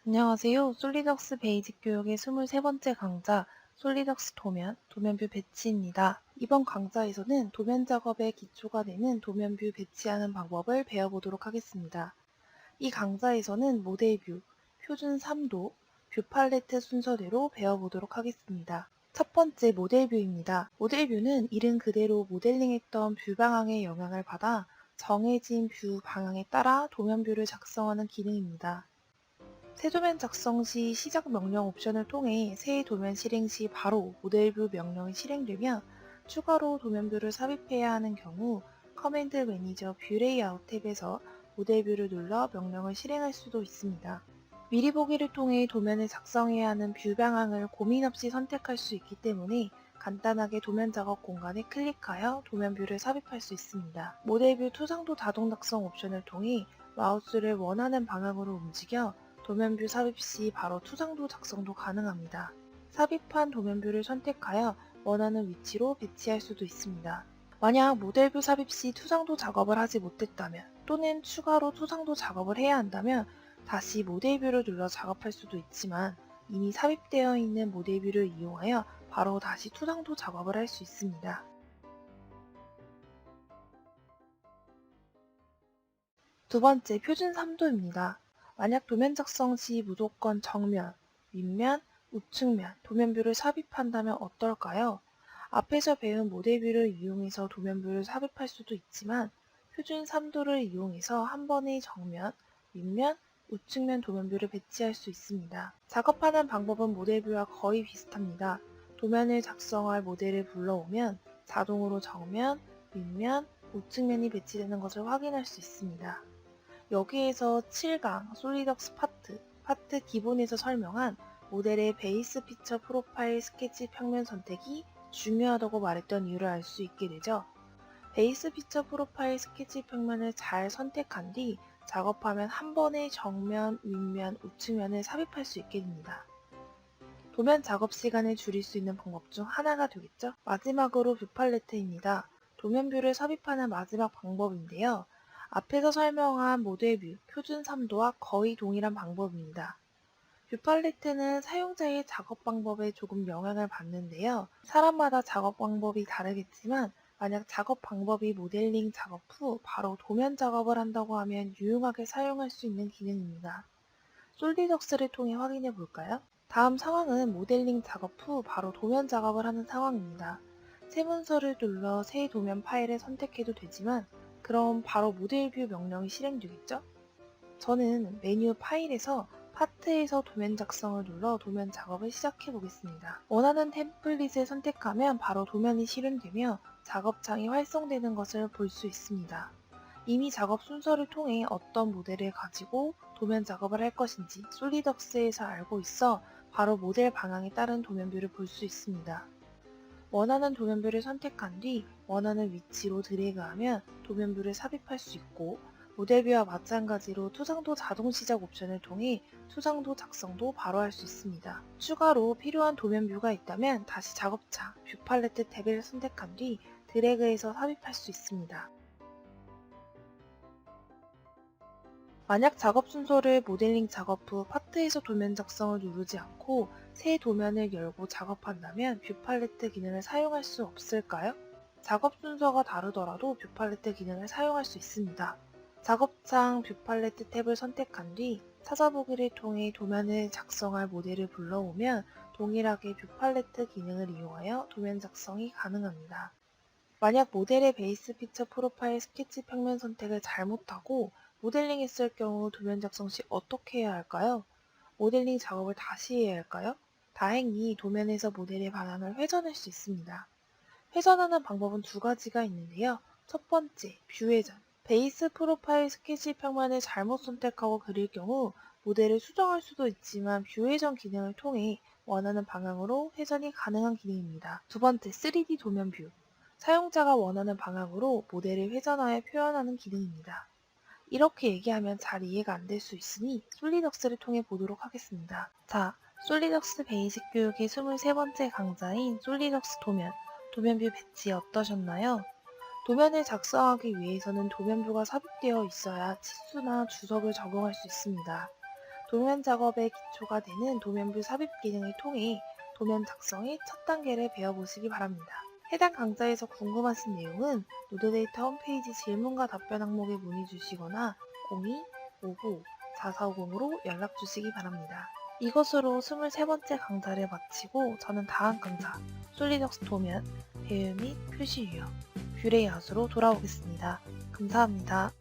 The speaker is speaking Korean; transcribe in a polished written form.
안녕하세요. 솔리덕스 베이직 교육의 23번째 강좌 솔리덕스 도면, 도면뷰 배치입니다. 이번 강좌에서는 도면 작업의 기초가 되는 도면뷰 배치하는 방법을 배워보도록 하겠습니다. 이 강좌에서는 모델뷰, 표준 3도, 뷰 팔레트 순서대로 배워보도록 하겠습니다. 첫 번째 모델뷰입니다. 모델뷰는 이름 그대로 모델링했던 뷰 방향의 영향을 받아 정해진 뷰 방향에 따라 도면뷰를 작성하는 기능입니다. 새 도면 작성 시 시작 명령 옵션을 통해 새 도면 실행 시 바로 모델뷰 명령이 실행되며 추가로 도면뷰를 삽입해야 하는 경우 커맨드 매니저 뷰 레이아웃 탭에서 모델뷰를 눌러 명령을 실행할 수도 있습니다. 미리 보기를 통해 도면을 작성해야 하는 뷰 방향을 고민 없이 선택할 수 있기 때문에 간단하게 도면 작업 공간에 클릭하여 도면뷰를 삽입할 수 있습니다. 모델뷰 투상도 자동 작성 옵션을 통해 마우스를 원하는 방향으로 움직여 도면뷰 삽입 시 바로 투상도 작성도 가능합니다. 삽입한 도면뷰를 선택하여 원하는 위치로 배치할 수도 있습니다. 만약 모델뷰 삽입 시 투상도 작업을 하지 못했다면 또는 추가로 투상도 작업을 해야 한다면 다시 모델뷰를 눌러 작업할 수도 있지만 이미 삽입되어 있는 모델뷰를 이용하여 바로 다시 투상도 작업을 할 수 있습니다. 두 번째, 표준 3도입니다. 만약 도면 작성 시 무조건 정면, 윗면, 우측면, 도면뷰를 삽입한다면 어떨까요? 앞에서 배운 모델뷰를 이용해서 도면뷰를 삽입할 수도 있지만 표준 3도를 이용해서 한 번에 정면, 윗면, 우측면 도면뷰를 배치할 수 있습니다. 작업하는 방법은 모델뷰와 거의 비슷합니다. 도면을 작성할 모델을 불러오면 자동으로 정면, 윗면, 우측면이 배치되는 것을 확인할 수 있습니다. 여기에서 7강 솔리덕스 파트 기본에서 설명한 모델의 베이스 피처 프로파일 스케치 평면 선택이 중요하다고 말했던 이유를 알 수 있게 되죠. 베이스 피처 프로파일 스케치 평면을 잘 선택한 뒤 작업하면 한 번에 정면, 윗면, 우측면을 삽입할 수 있게 됩니다. 도면 작업 시간을 줄일 수 있는 방법 중 하나가 되겠죠? 마지막으로 뷰 팔레트입니다. 도면뷰를 삽입하는 마지막 방법인데요. 앞에서 설명한 모델뷰, 표준 3도와 거의 동일한 방법입니다. 뷰 팔레트는 사용자의 작업 방법에 조금 영향을 받는데요. 사람마다 작업 방법이 다르겠지만 만약 작업 방법이 모델링 작업 후 바로 도면 작업을 한다고 하면 유용하게 사용할 수 있는 기능입니다. 솔리덕스를 통해 확인해 볼까요? 다음 상황은 모델링 작업 후 바로 도면 작업을 하는 상황입니다. 새 문서를 눌러 새 도면 파일을 선택해도 되지만 그럼 바로 모델뷰 명령이 실행되겠죠? 저는 메뉴 파일에서 파트에서 도면 작성을 눌러 도면 작업을 시작해 보겠습니다. 원하는 템플릿을 선택하면 바로 도면이 실행되며 작업창이 활성되는 것을 볼 수 있습니다. 이미 작업 순서를 통해 어떤 모델을 가지고 도면 작업을 할 것인지 솔리덕스에서 알고 있어 바로 모델 방향에 따른 도면뷰를 볼 수 있습니다. 원하는 도면뷰를 선택한 뒤 원하는 위치로 드래그하면 도면뷰를 삽입할 수 있고 모델뷰와 마찬가지로 투상도 자동 시작 옵션을 통해 투상도 작성도 바로 할 수 있습니다. 추가로 필요한 도면뷰가 있다면 다시 작업창 뷰 팔레트 탭을 선택한 뒤 드래그해서 삽입할 수 있습니다. 만약 작업 순서를 모델링 작업 후 파트에서 도면 작성을 누르지 않고 새 도면을 열고 작업한다면 뷰 팔레트 기능을 사용할 수 없을까요? 작업 순서가 다르더라도 뷰 팔레트 기능을 사용할 수 있습니다. 작업창 뷰 팔레트 탭을 선택한 뒤 찾아보기를 통해 도면을 작성할 모델을 불러오면 동일하게 뷰 팔레트 기능을 이용하여 도면 작성이 가능합니다. 만약 모델의 베이스 피처 프로파일 스케치 평면 선택을 잘못하고 모델링 했을 경우 도면 작성 시 어떻게 해야 할까요? 모델링 작업을 다시 해야 할까요? 다행히 도면에서 모델의 방향을 회전할 수 있습니다. 회전하는 방법은 두 가지가 있는데요. 첫 번째, 뷰 회전. 베이스 프로파일 스케치 평면을 잘못 선택하고 그릴 경우 모델을 수정할 수도 있지만 뷰 회전 기능을 통해 원하는 방향으로 회전이 가능한 기능입니다. 두 번째, 3D 도면 뷰. 사용자가 원하는 방향으로 모델을 회전하여 표현하는 기능입니다. 이렇게 얘기하면 잘 이해가 안 될 수 있으니 솔리덕스를 통해 보도록 하겠습니다. 자, 솔리덕스 베이직 교육의 23번째 강좌인 솔리덕스 도면, 도면뷰 배치 어떠셨나요? 도면을 작성하기 위해서는 도면뷰가 삽입되어 있어야 치수나 주석을 적용할 수 있습니다. 도면 작업의 기초가 되는 도면뷰 삽입 기능을 통해 도면 작성의 첫 단계를 배워보시기 바랍니다. 해당 강좌에서 궁금하신 내용은 노드데이터 홈페이지 질문과 답변 항목에 문의 주시거나 02-59-4450으로 연락 주시기 바랍니다. 이것으로 23번째 강좌를 마치고 저는 다음 강좌 솔리덕스 도면, 배열 및 표시 유형, 뷰레이아웃으로 돌아오겠습니다. 감사합니다.